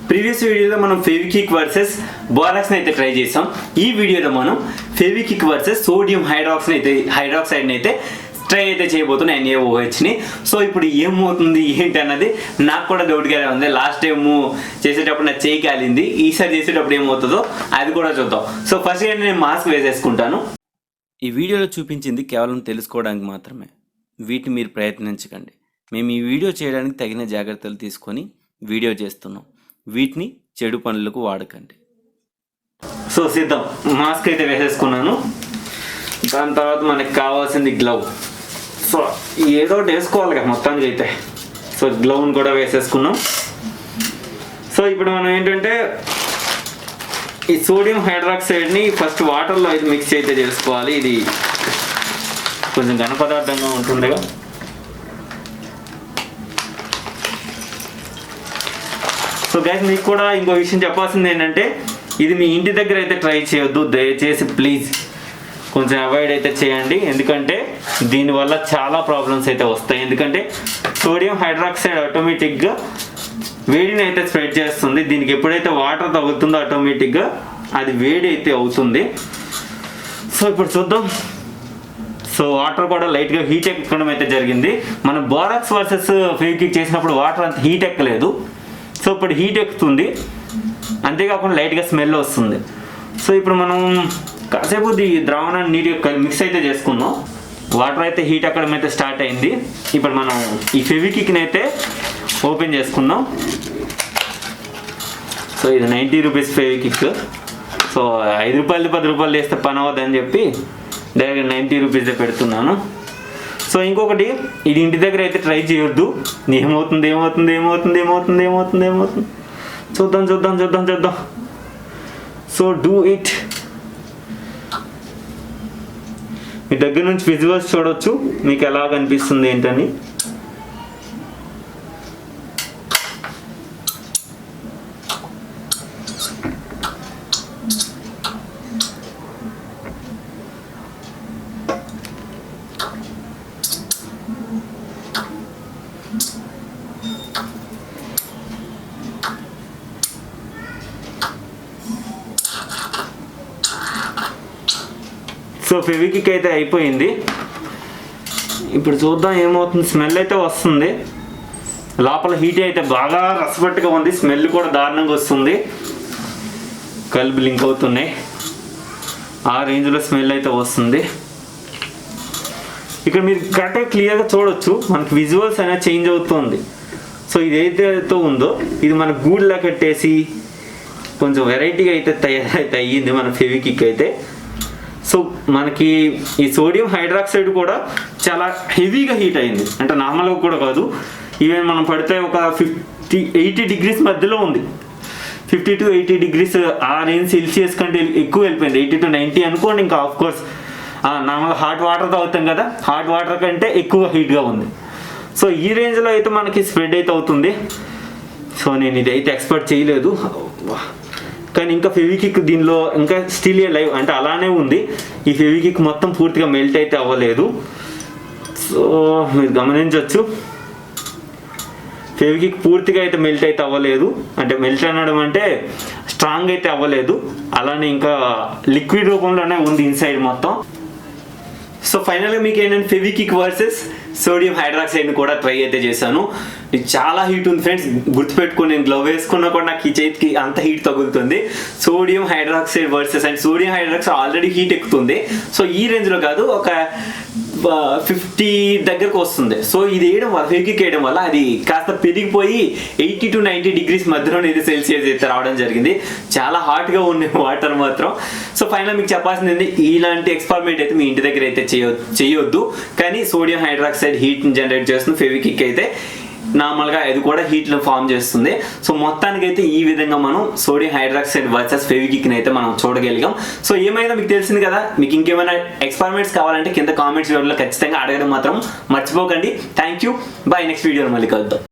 Previous వీడియోలో మనం Fevikwik versus borax అయితే ట్రై చేసాం. ఈ వీడియోలో మనం ఫెవిక్విక్ వర్సెస్ సోడియం హైడ్రాక్సైడ్ అయితే ట్రై అయితే చేయబోతున్నాం NaOH ని. సో ఇప్పుడు ఏమవుతుంది ఏంటి అన్నది నాకు కూడా డౌట్గానే ఉంది. లాస్ట్ టైం చేసేటప్పుడు నా చేయి కాలింది, ఈసారి చేసేటప్పుడు ఏమవుతుందో అది కూడా చూద్దాం. సో ఫస్ట్ నేను మాస్క్ వేసేసుకుంటాను. ఈ వీడియోలో చూపించింది కేవలం తెలుసుకోవడానికి మాత్రమే, వీటిని మీరు ప్రయత్నించకండి. మేము ఈ వీడియో చేయడానికి తగిన జాగ్రత్తలు తీసుకొని వీడియో చేస్తున్నాం, వీటిని చెడు పనులకు వాడకండి. సో సిద్ధం, మాస్క్ అయితే వేసేసుకున్నాను. దాని తర్వాత మనకి కావాల్సింది గ్లవ్. సో ఏదో ఒకటి వేసుకోవాలి కదా మొత్తానికి అయితే. సో గ్లవ్ని కూడా వేసేసుకున్నాం. సో ఇప్పుడు మనం ఏంటంటే ఈ సోడియం హైడ్రాక్సైడ్ని ఫస్ట్ వాటర్లో అయితే మిక్స్ అయితే చేసుకోవాలి. ఇది కొంచెం ఘన పదార్థంగా ఉంటుందిగా. సో గైస్, మీకు కూడా ఇంకో విషయం చెప్పాల్సింది ఏంటంటే, ఇది మీ ఇంటి దగ్గర అయితే ట్రై చేయొద్దు దయచేసి, ప్లీజ్ కొంచెం అవాయిడ్ అయితే చేయండి. ఎందుకంటే దీనివల్ల చాలా ప్రాబ్లమ్స్ అయితే వస్తాయి. ఎందుకంటే సోడియం హైడ్రాక్సైడ్ ఆటోమేటిక్గా వేడిని అయితే స్ప్రెడ్ చేస్తుంది. దీనికి ఎప్పుడైతే వాటర్ తగులుతుందో ఆటోమేటిక్గా అది వేడి అయితే అవుతుంది. సో ఇప్పుడు చూద్దాం. సో వాటర్ కూడా లైట్గా హీట్ ఎక్కడం అయితే జరిగింది. మనం బోరాక్స్ వర్సెస్ ఫెవిక్విక్ చేసినప్పుడు వాటర్ అంత హీట్ ఎక్కలేదు. సో ఇప్పుడు హీట్ ఎక్కుతుంది, అంతేకాకుండా లైట్గా స్మెల్ వస్తుంది. సో ఇప్పుడు మనం కాసేపు ఈ ద్రావణాన్ని నీట్గా మిక్స్ అయితే చేసుకుందాం. వాటర్ అయితే హీట్ ఎక్కడం అయితే స్టార్ట్ అయింది. ఇప్పుడు మనం ఈ ఫెవిక్విక్ని అయితే ఓపెన్ చేసుకుందాం. సో ఇది 90 రూపీస్ ఫెవిక్విక్. సో 5 రూపాయలు 10 రూపాయలు వేస్తే పని అవ్వదని చెప్పి డైరెక్ట్ 90 రూపీసే పెడుతున్నాను. సో ఇంకొకటి, ఇది ఇంటి దగ్గర అయితే ట్రై చేయొద్దు. ఏమవుతుంది చూద్దాం. So do it. మీ దగ్గర నుంచి విజువల్స్ చూడొచ్చు మీకు ఎలా కనిపిస్తుంది ఏంటని. సో ఫెవిక్విక్ అయితే అయిపోయింది. ఇప్పుడు చూద్దాం ఏమవుతుంది. స్మెల్ అయితే వస్తుంది, లోపల హీట్ అయితే బాగా రసపట్టుగా ఉంది. స్మెల్ కూడా దారుణంగా వస్తుంది, కళ్ళు బ్లింక్ అవుతున్నాయి. ఆ రేంజ్లో స్మెల్ అయితే వస్తుంది. ఇక్కడ మీరు కరెక్ట్గా క్లియర్గా చూడొచ్చు, మనకి విజువల్స్ అనేది చేంజ్ అవుతుంది. సో ఇదైతే ఉందో ఇది మన గూడ్లా కట్టేసి కొంచెం వెరైటీగా అయితే తయారైతే అయ్యింది మన ఫెవిక్విక్ అయితే. సో మనకి ఈ సోడియం హైడ్రాక్సైడ్ కూడా చాలా హెవీగా హీట్ అయింది, అంటే నార్మల్గా కూడా కాదు. ఈవెన్ మనం పడితే ఒక 80 డిగ్రీస్ మధ్యలో ఉంది. 50 to 80 డిగ్రీస్ ఆ రేంజ్ సెల్సియస్ కంటే ఎక్కువ వెళ్ళిపోయింది. 80 to 90 అనుకోండి. ఇంకా ఆఫ్ కోర్స్ నార్మల్గా హాట్ వాటర్ తాగుతాం కదా, హాట్ వాటర్ కంటే ఎక్కువ హీట్గా ఉంది. సో ఈ రేంజ్లో అయితే మనకి స్ప్రెడ్ అయితే అవుతుంది. సో నేను ఇది అయితే ఎక్స్పెక్ట్ చేయలేదు. కానీ ఇంకా ఫెవిక్విక్ దీనిలో ఇంకా స్టిల్ లైవ్ అంటే అలానే ఉంది. ఈ ఫెవిక్విక్ మొత్తం పూర్తిగా మెల్ట్ అయితే అవ్వలేదు. సో మీరు గమనించవచ్చు, ఫెవిక్విక్ పూర్తిగా అయితే మెల్ట్ అయితే అవ్వలేదు. అంటే మెల్ట్ అనడం అంటే స్ట్రాంగ్ అయితే అవ్వలేదు, అలానే ఇంకా లిక్విడ్ రూపంలోనే ఉంది ఇన్సైడ్ మొత్తం. సో ఫైనల్గా మీకు ఏంటంటే ఫెవిక్విక్ వర్సెస్ సోడియం హైడ్రాక్సైడ్ని కూడా ట్రై అయితే చేశాను. ఇది చాలా హీట్ ఉంది ఫ్రెండ్స్, గుర్తుపెట్టుకుని నేను గ్లవ్ వేసుకున్నా కూడా నాకు ఈ చేతికి అంత హీట్ తగులుతుంది. Sodium hydroxide versus and sodium hydroxide already heat ఎక్కుతుంది. సో ఈ రేంజ్లో కాదు, ఒక 50 దగ్గరకు వస్తుంది. సో ఇది వేయడం వల్ల, ఫెవిక్విక్ వేయడం వల్ల అది కాస్త పెరిగిపోయి 80 to 90 డిగ్రీస్ మధ్యలో ఇది సెల్సియస్ అయితే రావడం జరిగింది. చాలా హాట్గా ఉన్నాయి వాటర్ మాత్రం. సో ఫైనల్ మీకు చెప్పాల్సింది, ఇలాంటి ఎక్స్పెరిమెంట్ అయితే మీ ఇంటి దగ్గర అయితే చేయొద్దు. కానీ సోడియం హైడ్రాక్సైడ్ హీట్ని జనరేట్ చేస్తుంది, ఫెవిక్విక్ అయితే నార్మల్గా అది కూడా హీట్ను ఫామ్ చేస్తుంది. సో మొత్తానికైతే ఈ విధంగా మనం సోడియం హైడ్రాక్సైడ్ వర్సెస్ ఫెవిక్విక్ని అయితే మనం చూడగలిగాం. సో ఏమైనా మీకు తెలిసింది కదా. మీకు ఇంకేమైనా ఎక్స్పెరిమెంట్స్ కావాలంటే కింద కామెంట్స్ లో ఖచ్చితంగా అడగడం మాత్రం మర్చిపోకండి. Thank you, bye. నెక్స్ట్ వీడియోలో మళ్ళీ కలుద్దాం.